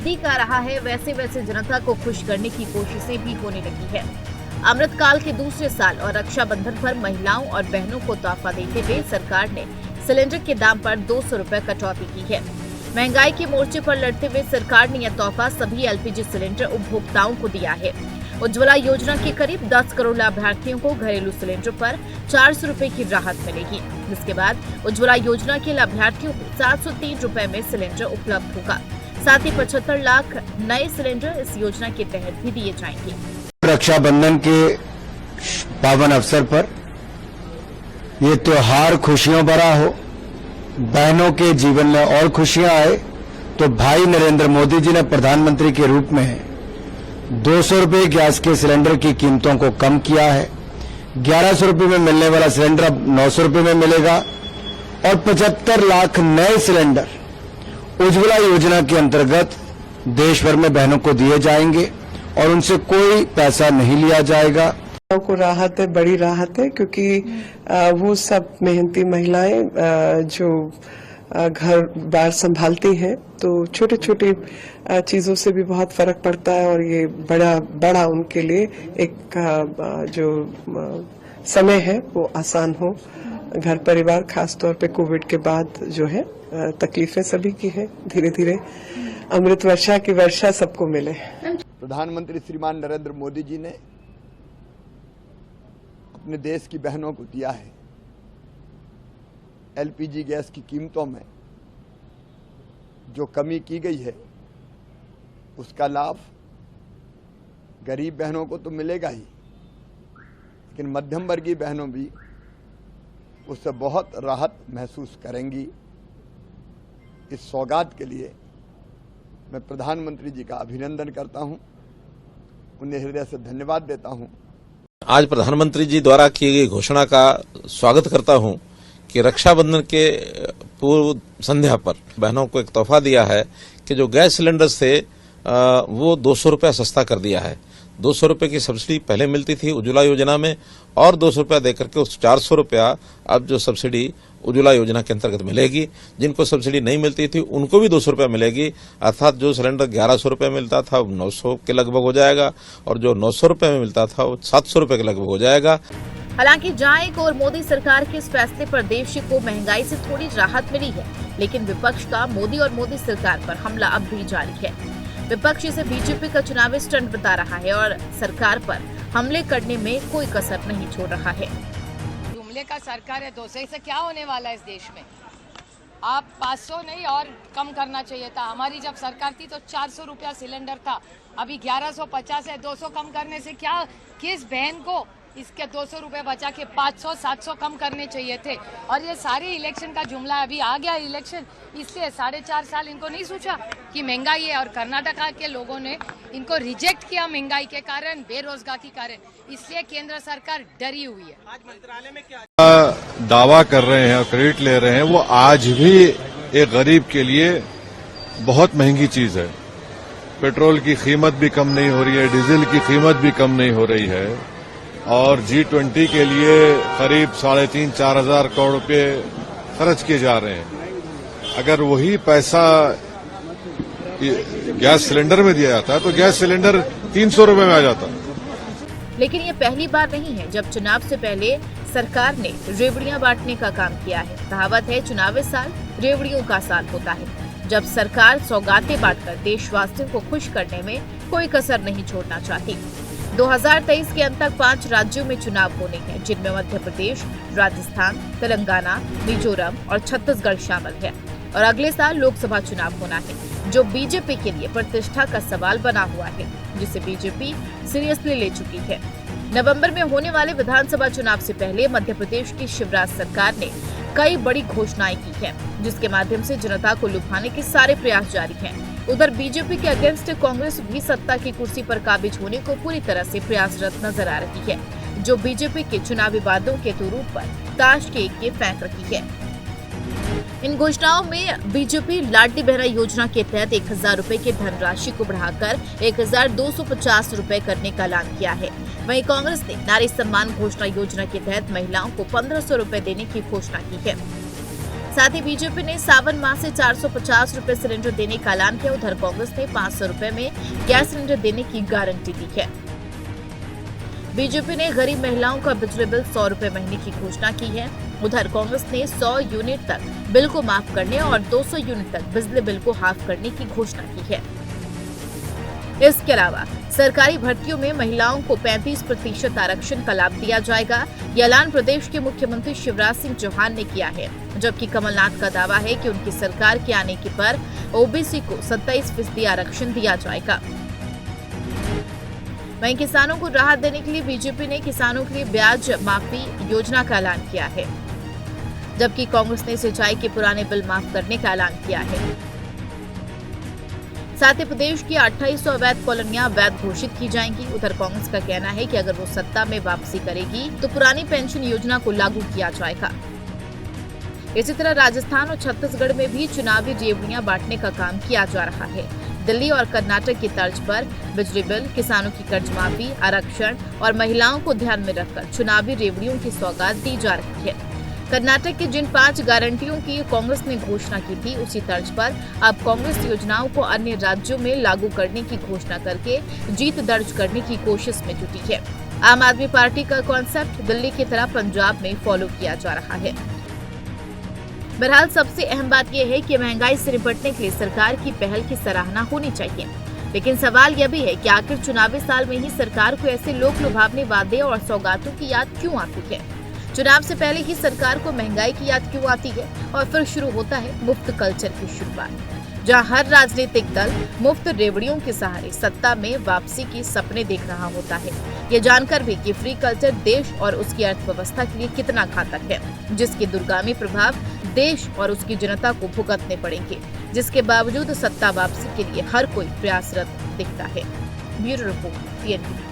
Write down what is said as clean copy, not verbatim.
नजदीक आ रहा है, वैसे वैसे जनता को खुश करने की कोशिशें भी होने लगी है। अमृतकाल के दूसरे साल और रक्षाबंधन पर महिलाओं और बहनों को तोहफा देते हुए सरकार ने सिलेंडर के दाम पर 200 रुपए कटौती की है। महंगाई के मोर्चे पर लड़ते हुए सरकार ने यह तोहफा सभी एलपीजी सिलेंडर उपभोक्ताओं को दिया है। उज्ज्वला योजना के करीब 10 करोड़ लाभार्थियों को घरेलू सिलेंडर पर 400 रुपए की राहत मिलेगी, जिसके बाद उज्ज्वला योजना के लाभार्थियों को 703 रुपए में सिलेंडर उपलब्ध होगा। साथ ही 75 लाख नए सिलेंडर इस योजना के तहत भी दिए जाएंगे। रक्षाबंधन के पावन अवसर पर ये त्योहार खुशियों भरा हो, बहनों के जीवन में और खुशियां आए, तो भाई नरेंद्र मोदी जी ने प्रधानमंत्री के रूप में 200 रुपए गैस के सिलेंडर की कीमतों को कम किया है। 1100 रुपए में मिलने वाला सिलेंडर अब 900 रुपए में मिलेगा और 75 लाख नए सिलेंडर उज्ज्वला योजना के अंतर्गत देश भर में बहनों को दिए जाएंगे और उनसे कोई पैसा नहीं लिया जाएगा। को राहत है, बड़ी राहत है, क्योंकि वो सब मेहनती महिलाएं जो घर बार संभालती हैं, तो छोटे छोटे चीजों से भी बहुत फर्क पड़ता है और ये बड़ा उनके लिए एक जो समय है वो आसान हो। घर परिवार खास तौर पे कोविड के बाद जो है तकलीफें सभी की है, धीरे धीरे अमृत वर्षा की वर्षा सबको मिले। प्रधानमंत्री श्रीमान नरेंद्र मोदी जी ने अपने देश की बहनों को दिया है एलपीजी गैस की कीमतों में जो कमी की गई है, उसका लाभ गरीब बहनों को तो मिलेगा ही, लेकिन मध्यम वर्गीय बहनों भी उससे बहुत राहत महसूस करेंगी। इस सौगात के लिए मैं प्रधानमंत्री जी का अभिनंदन करता हूं, उन्हें हृदय से धन्यवाद देता हूं। आज प्रधानमंत्री जी द्वारा की गई घोषणा का स्वागत करता हूं कि रक्षाबंधन के पूर्व संध्या पर बहनों को एक तोहफा दिया है कि जो गैस सिलेंडर से वो 200 रुपया सस्ता कर दिया है। 200 रुपए की सब्सिडी पहले मिलती थी उज्ज्वला योजना में और 200 रुपया देकर के उस 400 रुपया अब जो सब्सिडी उज्ज्वला योजना के अंतर्गत मिलेगी। जिनको सब्सिडी नहीं मिलती थी उनको भी 200 रुपया मिलेगी, अर्थात जो सिलेंडर 1100 रुपये मिलता था वो 900 के लगभग हो जाएगा और जो 900 रुपये में मिलता था वो 700 रुपये के लगभग हो जाएगा। हालांकि जहां एक और मोदी सरकार के इस फैसले पर देश को महंगाई से थोड़ी राहत मिली है, लेकिन विपक्ष का मोदी और मोदी सरकार पर हमला अब भी जारी है। विपक्ष इसे बीजेपी का चुनावी स्टंट बता रहा है और सरकार पर हमले करने में कोई कसर नहीं छोड़ रहा है। जुमले का सरकार है, 200 से क्या होने वाला है इस देश में? आप 500 नहीं और कम करना चाहिए था। हमारी जब सरकार थी तो 400 रुपया सिलेंडर था, अभी 1150 है। 200 कम करने से क्या, किस बहन को इसके 200 रुपए बचा के 500-700 कम करने चाहिए थे। और ये सारे इलेक्शन का जुमला है, अभी आ गया इलेक्शन, इसलिए 4.5 साल इनको नहीं सोचा कि महंगाई है और कर्नाटका के लोगों ने इनको रिजेक्ट किया महंगाई के कारण, बेरोजगार के कारण, इसलिए केंद्र सरकार डरी हुई है। आज मंत्रालय में क्या दावा कर रहे हैं और क्रेडिट ले रहे हैं, वो आज भी एक गरीब के लिए बहुत महंगी चीज है। पेट्रोल की कीमत भी कम नहीं हो रही है, डीजल की कीमत भी कम नहीं हो रही है और G20 के लिए करीब 3,500-4 हजार करोड़ रुपए खर्च किए जा रहे हैं। अगर वही पैसा गैस सिलेंडर में दिया जाता तो गैस सिलेंडर 300 रुपए में आ जाता। लेकिन ये पहली बार नहीं है जब चुनाव से पहले सरकार ने रेवड़ियां बांटने का काम किया है। कहावत है, चुनावी साल रेवड़ियों का साल होता है। जब सरकार सौगातें बांटकर देशवासियों को खुश करने में कोई कसर नहीं छोड़ना चाहती। 2023 के अंत तक 5 राज्यों में चुनाव होने हैं, जिनमें मध्य प्रदेश, राजस्थान, तेलंगाना, मिजोरम और छत्तीसगढ़ शामिल है और अगले साल लोकसभा चुनाव होना है, जो बीजेपी के लिए प्रतिष्ठा का सवाल बना हुआ है, जिसे बीजेपी सीरियसली ले चुकी है। नवंबर में होने वाले विधानसभा चुनाव से पहले मध्य प्रदेश की शिवराज सरकार ने कई बड़ी घोषणाएं की है, जिसके माध्यम से जनता को लुभाने के सारे प्रयास जारी हैं। उधर बीजेपी के अगेंस्ट कांग्रेस भी सत्ता की कुर्सी पर काबिज होने को पूरी तरह से प्रयासरत नजर आ रही है, जो बीजेपी के चुनावी वादों के तुरूप पर ताश के एक फेंक रही है। इन घोषणाओं में बीजेपी लाडली बहना योजना के तहत 1,000 रुपए की धनराशि को बढ़ाकर 1,250 रुपए करने का ऐलान किया है। वहीं कांग्रेस ने नारी सम्मान घोषणा योजना के तहत महिलाओं को 1,500 रुपए देने की घोषणा की है। साथ ही बीजेपी ने सावन माह से 450 रुपए सिलेंडर देने का ऐलान किया। उधर कांग्रेस ने 500 रुपए में गैस सिलेंडर देने की गारंटी दी है। बीजेपी ने गरीब महिलाओं का बिजली बिल 100 रुपए महीने की घोषणा की है। उधर कांग्रेस ने 100 यूनिट तक बिल को माफ करने और 200 यूनिट तक बिजली बिल को हाफ करने की घोषणा की है। इसके अलावा सरकारी भर्तियों में महिलाओं को 35% आरक्षण का लाभ दिया जाएगा। यह ऐलान प्रदेश के मुख्यमंत्री शिवराज सिंह चौहान ने किया है, जबकि कमलनाथ का दावा है कि उनकी सरकार के आने के पर ओबीसी को 27% आरक्षण दिया जाएगा। वहीं किसानों को राहत देने के लिए बीजेपी ने किसानों के लिए ब्याज माफी योजना का ऐलान किया है, जबकि कांग्रेस ने सिंचाई के पुराने बिल माफ करने का ऐलान किया है। साथ ही प्रदेश की 2800 अवैध कॉलोनियां अवैध घोषित की जाएंगी। उधर कांग्रेस का कहना है कि अगर वो सत्ता में वापसी करेगी तो पुरानी पेंशन योजना को लागू किया जाएगा। इसी तरह राजस्थान और छत्तीसगढ़ में भी चुनावी रेवड़ियां बांटने का काम किया जा रहा है। दिल्ली और कर्नाटक की तर्ज पर बिजली बिल, किसानों की कर्ज माफी, आरक्षण और महिलाओं को ध्यान में रखकर चुनावी रेवड़ियों की सौगात दी जा रही है। कर्नाटक की जिन 5 गारंटियों की कांग्रेस ने घोषणा की थी, उसी तर्ज पर अब कांग्रेस योजनाओं को अन्य राज्यों में लागू करने की घोषणा करके जीत दर्ज करने की कोशिश में जुटी है। आम आदमी पार्टी का कॉन्सेप्ट दिल्ली की तरह पंजाब में फॉलो किया जा रहा है। बहरहाल सबसे अहम बात यह है कि महंगाई से निपटने के लिए सरकार की पहल की सराहना होनी चाहिए, लेकिन सवाल यह भी है कि आखिर चुनावी साल में ही सरकार को ऐसे लोक लुभावने वादे और सौगातों की याद क्यों आती है। चुनाव से पहले ही सरकार को महंगाई की याद क्यों आती है और फिर शुरू होता है मुफ्त कल्चर की शुरुआत, जहां हर राजनीतिक दल मुफ्त रेवड़ियों के सहारे सत्ता में वापसी की सपने देख रहा होता है। ये जानकर भी कि फ्री कल्चर देश और उसकी अर्थव्यवस्था के लिए कितना घातक है, जिसके दूरगामी प्रभाव देश और उसकी जनता को भुगतने पड़ेंगे, जिसके बावजूद सत्ता वापसी के लिए हर कोई प्रयासरत दिखता है। Bureau report, PNB।